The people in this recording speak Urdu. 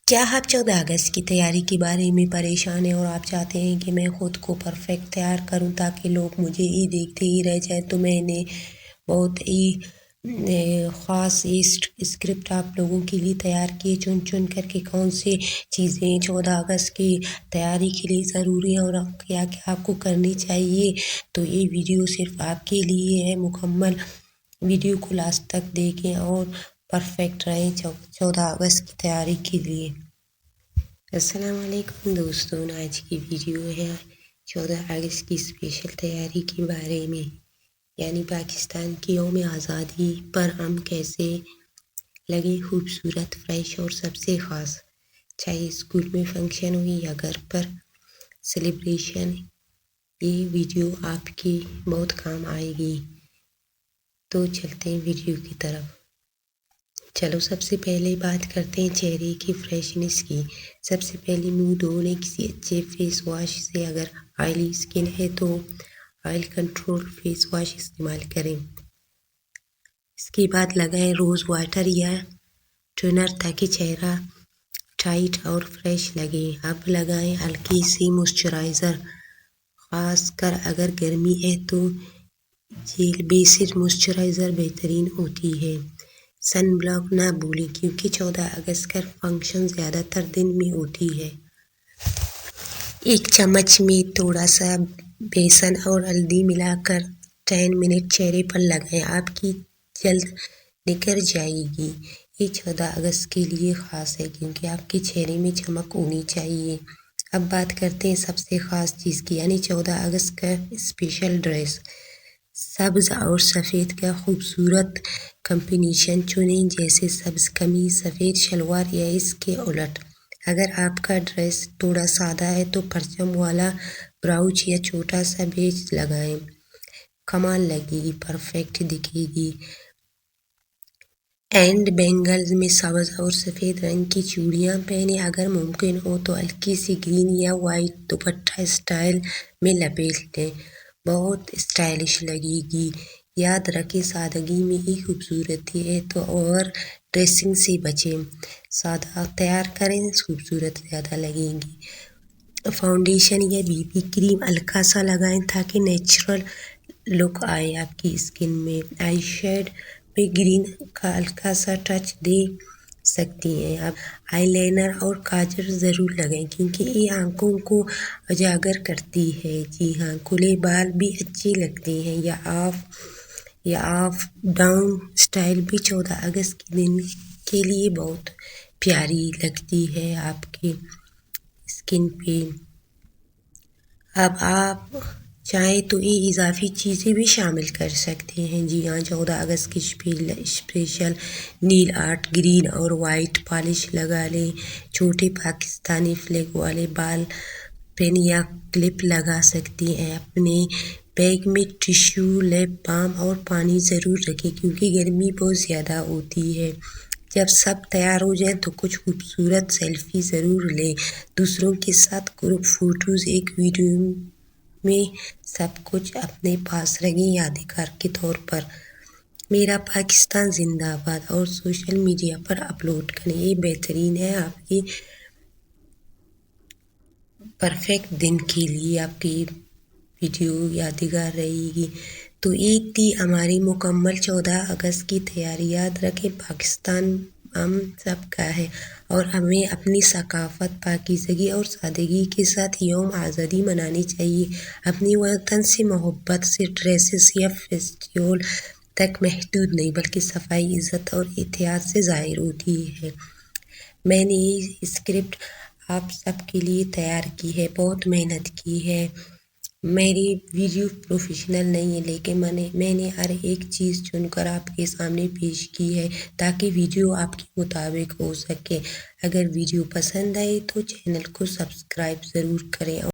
کیا آپ 14 اگست کی تیاری کے بارے میں پریشان ہیں اور آپ چاہتے ہیں کہ میں خود کو پرفیکٹ تیار کروں تاکہ لوگ مجھے ہی دیکھتے ہی رہ جائیں؟ تو میں نے بہت ہی خاص اسکرپٹ آپ لوگوں کے لیے تیار کیے، چن کر کے کون سی چیزیں 14 اگست کی تیاری کے لیے ضروری ہیں اور کیا کیا آپ کو کرنی چاہیے۔ تو یہ ویڈیو صرف آپ کے لیے ہے، مکمل ویڈیو کو لاسٹ تک دیکھیں اور پرفیکٹ رہیں 14 اگست کی تیاری کے لیے۔ السلام علیکم دوستوں، آج کی ویڈیو ہے 14 اگست کی اسپیشل تیاری کے بارے میں، یعنی پاکستان کی یوم آزادی پر ہم کیسے لگے خوبصورت، فریش اور سب سے خاص، چاہے اسکول میں فنکشن ہوئی یا گھر پر سیلیبریشن، یہ ویڈیو آپ کی بہت کام آئے گی۔ تو چلتے ہیں ویڈیو کی طرف۔ چلو سب سے پہلے بات کرتے ہیں چہرے کی فریشنس کی۔ سب سے پہلے منہ دھونے کسی اچھے فیس واش سے، اگر آئلی اسکن ہے تو آئل کنٹرول فیس واش استعمال کریں۔ اس کے بعد لگائیں روز واٹر یا ٹونر تاکہ چہرہ ٹائٹ اور فریش لگے۔ اب لگائیں ہلکی سی موئسچرائزر، خاص کر اگر گرمی ہے تو جیل بیسڈ موئسچرائزر بہترین ہوتی ہے۔ سن بلاک نہ بھولیں کیونکہ 14 اگست کا فنکشن زیادہ تر دن میں ہوتی ہے۔ ایک چمچ میں تھوڑا سا بیسن اور ہلدی ملا کر 10 منٹ چہرے پر لگائیں، آپ کی جلد نکھر جائے گی۔ یہ 14 اگست کے لیے خاص ہے کیونکہ آپ کے چہرے میں چمک ہونی چاہیے۔ اب بات کرتے ہیں سب سے خاص چیز کی، یعنی 14 اگست کا اسپیشل ڈریس۔ سبز اور سفید کا خوبصورت کمبینیشن چنیں، جیسے سبز قمیض، سفید شلوار یا اس کے الٹ۔ اگر آپ کا ڈریس تھوڑا سادہ ہے تو پرچم والا بروچ یا چھوٹا سا بیج لگائیں، کمال لگے گی، پرفیکٹ دکھے گی۔ اینڈ بینگلز میں سبز اور سفید رنگ کی چوڑیاں پہنیں، اگر ممکن ہو تو ہلکی سی گرین یا وائٹ دوپٹہ اسٹائل میں لپیٹ لیں، بہت اسٹائلش لگے گی۔ یاد رکھیں سادگی میں ہی خوبصورتی ہے، تو اوور ڈریسنگ سے بچیں، سادہ تیار کریں، خوبصورت زیادہ لگیں گی۔ فاؤنڈیشن یا بی بی کریم ہلکا سا لگائیں تاکہ نیچرل لک آئے آپ کی اسکن میں۔ آئی شیڈ میں گرین کا ہلکا سا ٹچ دے سکتی ہیں۔ اب آئی لائنر اور کاجل ضرور لگائیں کیونکہ یہ آنکھوں کو اجاگر کرتی ہے۔ جی ہاں، کھلے بال بھی اچھے لگتے ہیں، یا آف ڈاؤن اسٹائل بھی 14 اگست کے دن کے لیے بہت پیاری لگتی ہے آپ کے اسکن پہ۔ اب آپ چاہیں تو یہ اضافی چیزیں بھی شامل کر سکتے ہیں۔ جی ہاں، 14 اگست کی اسپیشل نیل آرٹ، گرین اور وائٹ پالش لگا لیں، چھوٹے پاکستانی فلیگ والے بال پن یا کلپ لگا سکتی ہیں۔ اپنے بیگ میں ٹشو، لپ بام اور پانی ضرور رکھیں کیونکہ گرمی بہت زیادہ ہوتی ہے۔ جب سب تیار ہو جائے تو کچھ خوبصورت سیلفی ضرور لیں دوسروں کے ساتھ، گروپ فوٹوز ایک ویڈیو میں سب کچھ اپنے پاس رکھیں یادگار کے طور پر۔ میرا پاکستان زندہ باد اور سوشل میڈیا پر اپلوڈ کریں، یہ بہترین ہے آپ کے پرفیکٹ دن کے لیے، آپ کی ویڈیو یادگار رہے گی۔ تو یہ تھی ہماری مکمل 14 اگست کی تیاری۔ یاد رکھیں پاکستان ہم سب کا ہے اور ہمیں اپنی ثقافت، پاکیزگی اور سادگی کے ساتھ یوم آزادی منانی چاہیے۔ اپنی وطن سے محبت صرف ڈریسز یا فیسٹیول تک محدود نہیں بلکہ صفائی، عزت اور اتحاد سے ظاہر ہوتی ہے۔ میں نے یہ اسکرپٹ آپ سب کے لیے تیار کی ہے، بہت محنت کی ہے۔ میری ویڈیو پروفیشنل نہیں ہے لیکن میں نے ہر ایک چیز چن کر آپ کے سامنے پیش کی ہے تاکہ ویڈیو آپ کے مطابق ہو سکے۔ اگر ویڈیو پسند آئے تو چینل کو سبسکرائب ضرور کریں۔